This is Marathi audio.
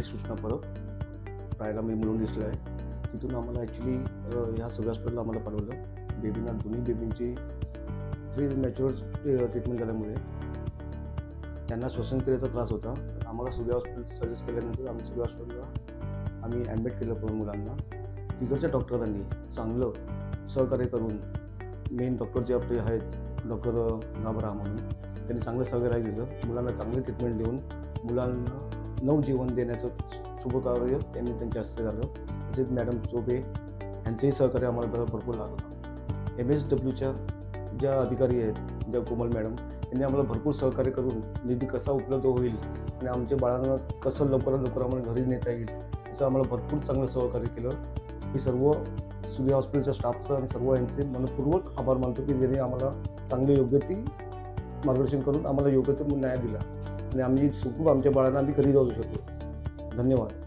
सूचना परत राहायला मी मिळून दिसलं आहे. तिथून आम्हाला ॲक्च्युली ह्या सगळ्या हॉस्पिटलला आम्हाला पाठवलं. बेबींना दोन्ही बेबींची प्री मॅच्युअर ट्रीटमेंट झाल्यामुळे त्यांना श्वसनक्रियेचा त्रास होता. आम्हाला सूर्या हॉस्पिटल सजेस्ट केल्यानंतर आम्ही सूर्या हॉस्पिटलला आम्ही ॲडमिट केलं पण मुलांना. तिकडच्या डॉक्टरांनी चांगलं सहकार्य करून, मेन डॉक्टर जे आपले आहेत डॉक्टर गाभरा म्हणून, त्यांनी चांगलं सहकार्य दिलं. मुलांना चांगली ट्रीटमेंट देऊन मुलांना नवजीवन देण्याचं शुभकार्य त्यांनी त्यांच्या हस्ते झालं. तसेच मॅडम चोबे यांचंही सहकार्य आम्हाला भरपूर लागलं. MSWच्या ज्या अधिकारी आहेत, ज्या कोमल मॅडम, यांनी आम्हाला भरपूर सहकार्य करून निधी कसा उपलब्ध होईल आणि आमच्या बाळांना कसं लवकरात लवकर आम्हाला घरी नेता येईल याचं आम्हाला भरपूर चांगलं सहकार्य केलं. मी सर्व सूर्या हॉस्पिटलच्या स्टाफचं आणि सर्व यांचे मनपूर्वक आभार मानतो की ज्यांनी आम्हाला चांगले योग्य ती मार्गदर्शन करून आम्हाला योग्य तो न्याय दिला आणि आम्ही सुखरूप आमच्या बाळांना आम्ही घरी जाऊ शकतो. धन्यवाद.